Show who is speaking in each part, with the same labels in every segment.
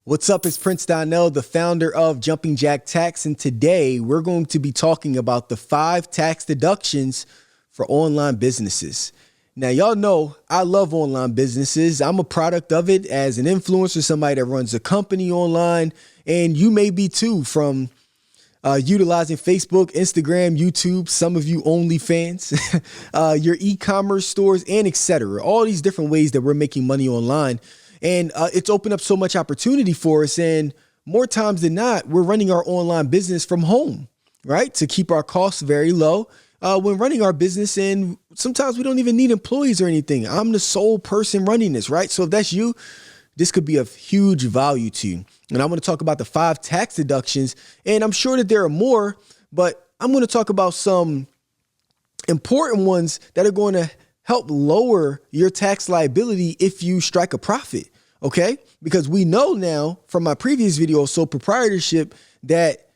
Speaker 1: What's up? It's Prince Donnell, the founder of Jumping Jack Tax, and today we're going to be talking about the 5 tax deductions for online businesses. Now, y'all know I love online businesses. I'm a product of it as an influencer, somebody that runs a company online, and you may be too, from utilizing Facebook, Instagram, YouTube, some of you OnlyFans, your e-commerce stores, and etc. All these different ways that we're making money online. And it's opened up so much opportunity for us. And more times than not, we're running our online business from home, right? To keep our costs very low when running our business. And sometimes we don't even need employees or anything. I'm the sole person running this, right? So if that's you, this could be of huge value to you. And I want to talk about the 5 tax deductions. And I'm sure that there are more, but I'm going to talk about some important ones that are going to help lower your tax liability if you strike a profit. Okay, because we know now from my previous video, sole proprietorship, that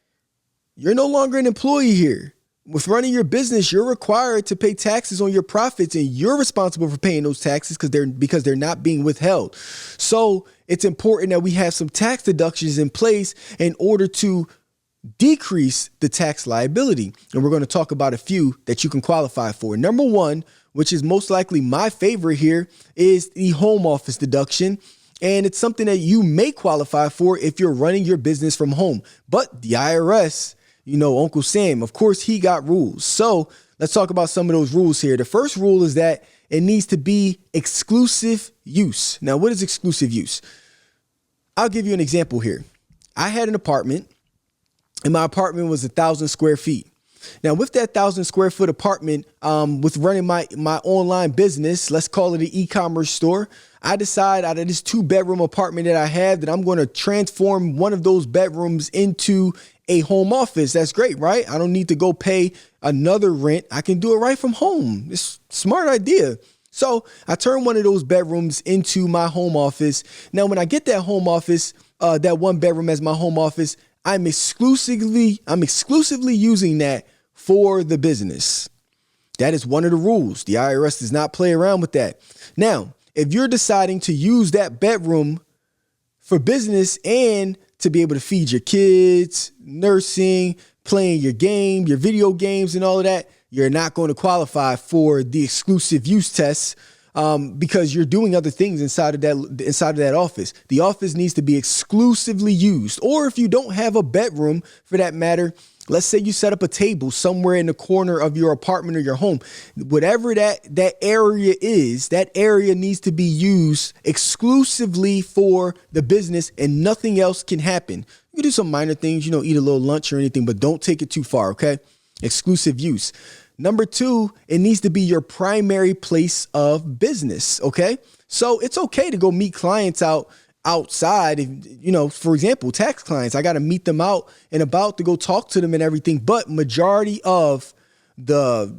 Speaker 1: you're no longer an employee here. With running your business, you're required to pay taxes on your profits, and you're responsible for paying those taxes because they're not being withheld. So it's important that we have some tax deductions in place in order to decrease the tax liability. And we're going to talk about a few that you can qualify for. Number one, which is most likely my favorite here, is the home office deduction. And it's something that you may qualify for if you're running your business from home. But the IRS, you know, Uncle Sam, of course, he got rules. So let's talk about some of those rules here. The first rule is that it needs to be exclusive use. Now, what is exclusive use? I'll give you an example here. I had an apartment, and my apartment was 1,000 square feet. Now, with that 1,000 square foot apartment, with running my online business, let's call it an e-commerce store, I decide out of this 2-bedroom apartment that I have that I'm going to transform one of those bedrooms into a home office. That's great, right? I don't need to go pay another rent. I can do it right from home. It's a smart idea. So I turn one of those bedrooms into my home office. Now, when I get that home office, that 1 bedroom as my home office, I'm exclusively using that for the business. That is one of the rules. The IRS does not play around with that. Now, if you're deciding to use that bedroom for business and to be able to feed your kids, nursing, playing your game, your video games and all of that, you're not going to qualify for the exclusive use test because you're doing other things inside of that office. The office needs to be exclusively used. Or if you don't have a bedroom for that matter, let's say you set up a table somewhere in the corner of your apartment or your home, whatever that area is, that area needs to be used exclusively for the business and nothing else can happen. You can do some minor things, eat a little lunch or anything, but don't take it too far. Okay. Exclusive use. Number 2, it needs to be your primary place of business. Okay. So it's okay to go meet clients outside, for example, tax clients. I got to meet them out and about to go talk to them and everything. But majority of the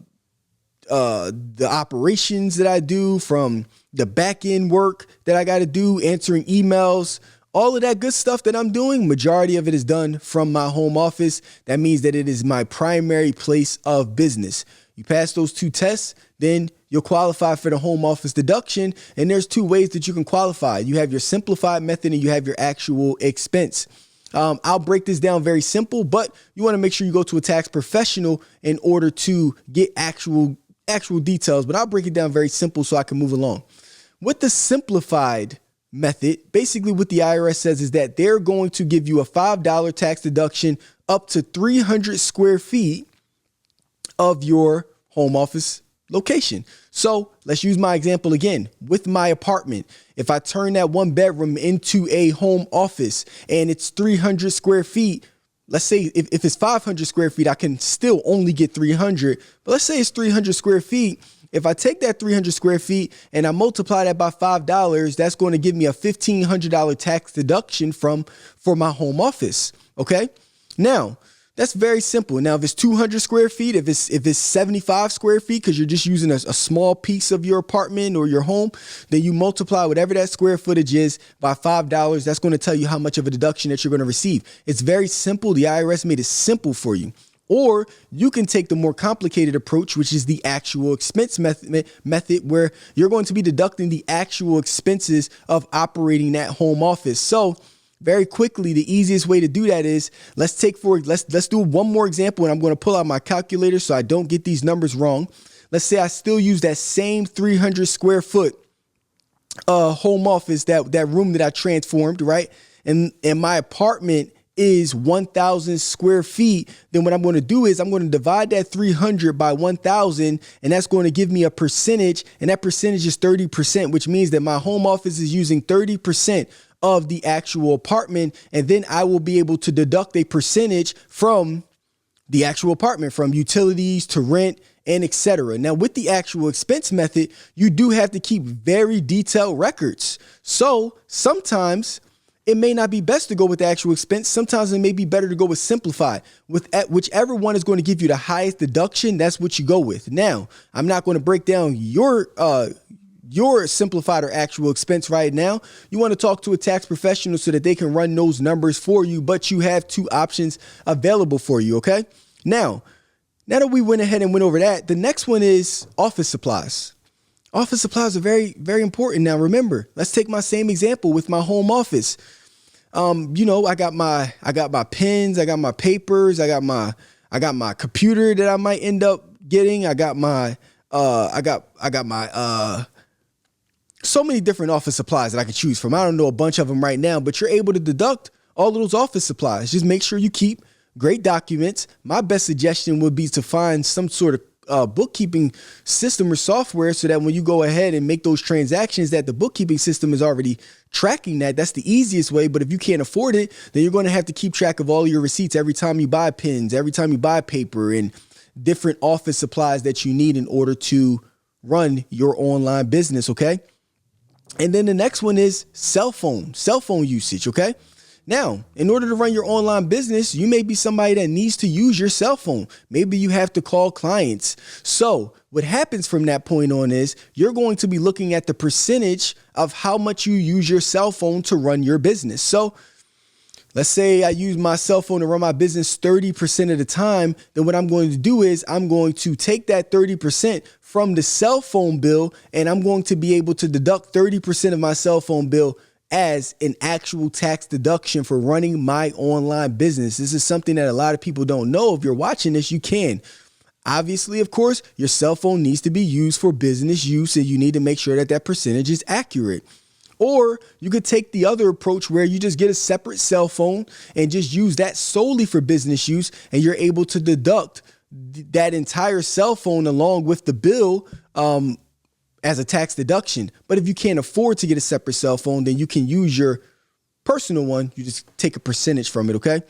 Speaker 1: operations that I do, from the back end work that I got to do, answering emails, all of that good stuff that I'm doing, majority of it is done from my home office. That means that it is my primary place of business. You pass those 2 tests, then you'll qualify for the home office deduction. And there's 2 ways that you can qualify. You have your simplified method and you have your actual expense. I'll break this down very simple, but you want to make sure you go to a tax professional in order to get actual details. But I'll break it down very simple so I can move along. With the simplified method, basically what the IRS says is that they're going to give you a $5 tax deduction up to 300 square feet of your home office location. So let's use my example again. With my apartment, if I turn that 1 bedroom into a home office and it's 300 square feet, let's say if it's 500 square feet, I can still only get 300. But let's say it's 300 square feet. If I take that 300 square feet and I multiply that by $5, that's going to give me a $1,500 tax deduction for my home office. Okay. Now, that's very simple. Now, if it's 200 square feet, if it's 75 square feet, because you're just using a small piece of your apartment or your home, then you multiply whatever that square footage is by $5. That's going to tell you how much of a deduction that you're going to receive. It's very simple. The IRS made it simple for you. Or you can take the more complicated approach, which is the actual expense method, where you're going to be deducting the actual expenses of operating that home office. So Very quickly, the easiest way to do that is let's do one more example, and I'm going to pull out my calculator so I don't get these numbers wrong. Let's say I still use that same 300 square foot home office, that room that I transformed, right? And my apartment is 1,000 square feet. Then what I'm going to do is I'm going to divide that 300 by 1,000, and that's going to give me a percentage, and that percentage is 30%, which means that my home office is using 30% of the actual apartment, and then I will be able to deduct a percentage from the actual apartment, from utilities to rent and etc. Now, with the actual expense method, you do have to keep very detailed records. So sometimes it may not be best to go with the actual expense. Sometimes it may be better to go with simplified. With whichever one is going to give you the highest deduction, that's what you go with. Now, I'm not going to break down your simplified or actual expense right now. You want to talk to a tax professional so that they can run those numbers for you, but you have two options available for you, okay? Now that we went ahead and went over that, the next one is office supplies. Office supplies are very, very important. Now, remember, let's take my same example with my home office. I got my pens, I got my papers, I got my computer that I might end up getting. I got my so many different office supplies that I can choose from. I don't know a bunch of them right now, but you're able to deduct all of those office supplies. Just make sure you keep great documents. My best suggestion would be to find some sort of bookkeeping system or software so that when you go ahead and make those transactions, that the bookkeeping system is already tracking that. That's the easiest way. But if you can't afford it, then you're going to have to keep track of all your receipts every time you buy pens, every time you buy paper, and different office supplies that you need in order to run your online business. Okay. And then the next one is cell phone usage. Okay. Now, in order to run your online business, you may be somebody that needs to use your cell phone. Maybe you have to call clients. So what happens from that point on is you're going to be looking at the percentage of how much you use your cell phone to run your business. So let's say I use my cell phone to run my business 30% of the time. Then what I'm going to do is I'm going to take that 30% from the cell phone bill, and I'm going to be able to deduct 30% of my cell phone bill as an actual tax deduction for running my online business. This is something that a lot of people don't know. If you're watching this, you can. Obviously, of course, your cell phone needs to be used for business use, and you need to make sure that that percentage is accurate. Or you could take the other approach where you just get a separate cell phone and just use that solely for business use, and you're able to deduct that entire cell phone along with the bill as a tax deduction. But if you can't afford to get a separate cell phone, then you can use your personal one. You just take a percentage from it. Okay.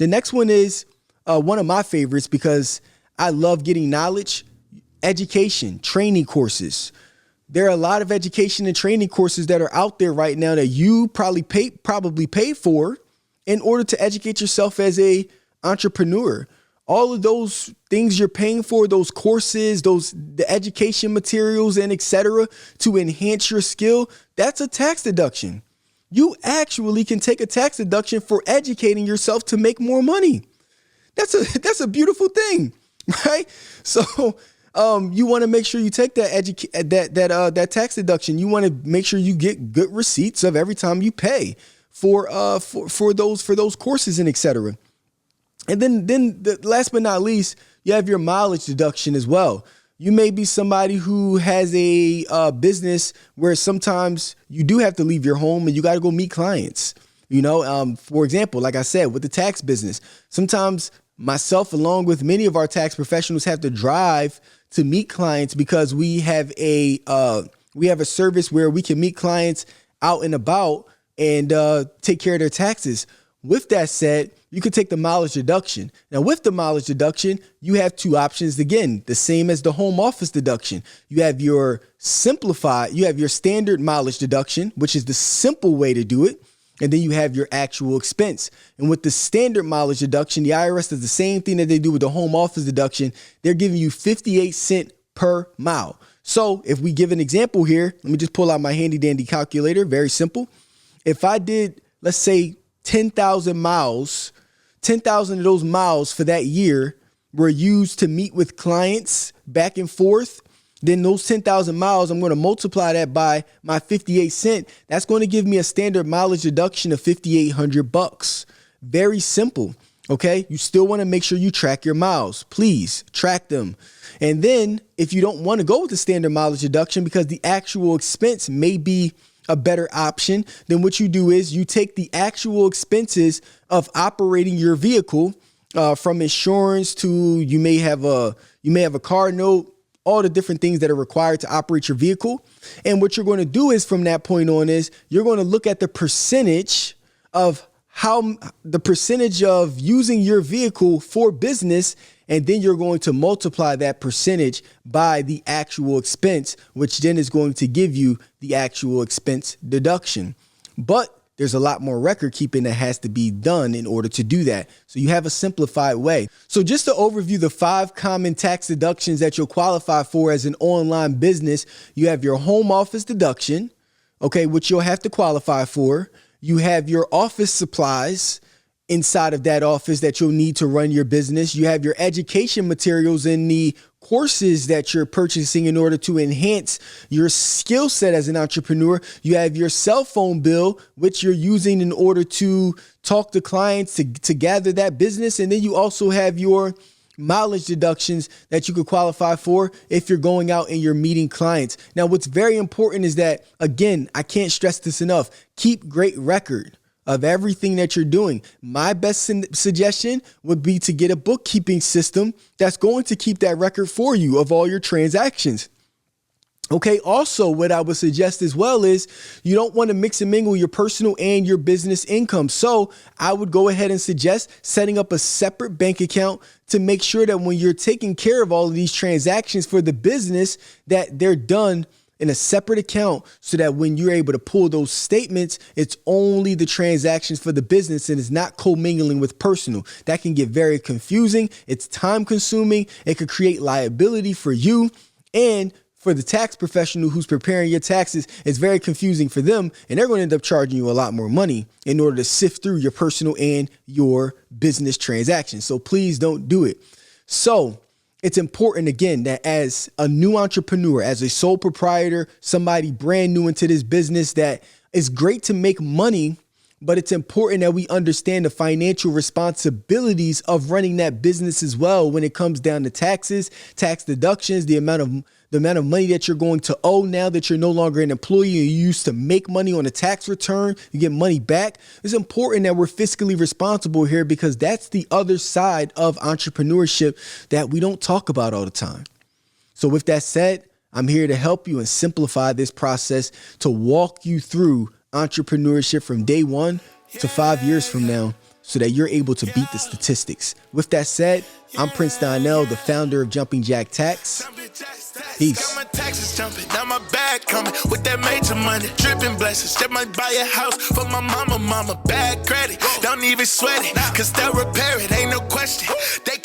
Speaker 1: The next one is one of my favorites because I love getting knowledge, education, training courses. There are a lot of education and training courses that are out there right now that you probably pay for in order to educate yourself as a entrepreneur. All of those things you're paying for, those courses, the education materials and etc. to enhance your skill, that's a tax deduction. You actually can take a tax deduction for educating yourself to make more money. That's a beautiful thing, right? So you want to make sure you take that tax deduction. You want to make sure you get good receipts of every time you pay for those courses and etc. And then the last but not least, you have your mileage deduction as well. You may be somebody who has a business where sometimes you do have to leave your home and you got to go meet clients. For example, like I said, with the tax business, sometimes myself, along with many of our tax professionals, have to drive to meet clients because we have a service where we can meet clients out and about and take care of their taxes. With that said, you could take the mileage deduction. Now, with the mileage deduction, you have two options. Again, the same as the home office deduction. You have your standard mileage deduction, which is the simple way to do it. And then you have your actual expense. And with the standard mileage deduction, the IRS does the same thing that they do with the home office deduction. They're giving you 58 cents per mile. So if we give an example here, let me just pull out my handy dandy calculator. Very simple. If I did, let's say 10,000 miles, 10,000 of those miles for that year were used to meet with clients back and forth, then those 10,000 miles, I'm going to multiply that by my 58 cent. That's going to give me a standard mileage deduction of $5,800. Very simple. Okay. You still want to make sure you track your miles. Please track them. And then if you don't want to go with the standard mileage deduction because the actual expense may be a better option, then what you do is you take the actual expenses of operating your vehicle, from insurance to you may have a car note, all the different things that are required to operate your vehicle. And what you're going to do is from that point on is you're going to look at the percentage of using your vehicle for business. And then you're going to multiply that percentage by the actual expense, which then is going to give you the actual expense deduction. But there's a lot more record keeping that has to be done in order to do that. So you have a simplified way. So just to overview the 5 common tax deductions that you'll qualify for as an online business, you have your home office deduction, okay, which you'll have to qualify for. You have your office supplies inside of that office that you'll need to run your business. You have your education materials and the courses that you're purchasing in order to enhance your skill set as an entrepreneur. You have your cell phone bill, which you're using in order to talk to clients to gather that business. And then you also have your mileage deductions that you could qualify for if you're going out and you're meeting clients. Now, what's very important is that, again, I can't stress this enough, keep great record of everything that you're doing. My best suggestion would be to get a bookkeeping system that's going to keep that record for you of all your transactions. Okay. Also, what I would suggest as well is you don't want to mix and mingle your personal and your business income. So I would go ahead and suggest setting up a separate bank account to make sure that when you're taking care of all of these transactions for the business, that they're done in a separate account so that when you're able to pull those statements, it's only the transactions for the business and it's not commingling with personal. That can get very confusing. It's time consuming. It could create liability for you and for the tax professional who's preparing your taxes. It's very confusing for them and they're going to end up charging you a lot more money in order to sift through your personal and your business transactions. So please don't do it. So it's important, again, that as a new entrepreneur, as a sole proprietor, somebody brand new into this business, that it's great to make money, but it's important that we understand the financial responsibilities of running that business as well when it comes down to taxes, tax deductions, the amount of money that you're going to owe now that you're no longer an employee. You used to make money on a tax return, you get money back. It's important that we're fiscally responsible here because that's the other side of entrepreneurship that we don't talk about all the time. So with that said, I'm here to help you and simplify this process to walk you through entrepreneurship from day 1 to 5 years from now so that you're able to beat the statistics. With that said, I'm Prince Donnell, the founder of Jumping Jack Tax. Peace.
Speaker 2: Got my taxes jumping, now my bag coming with that major money, dripping blessings. Just might buy a house for my mama, bad credit. Don't even sweat it, cause they'll repair it, ain't no question. They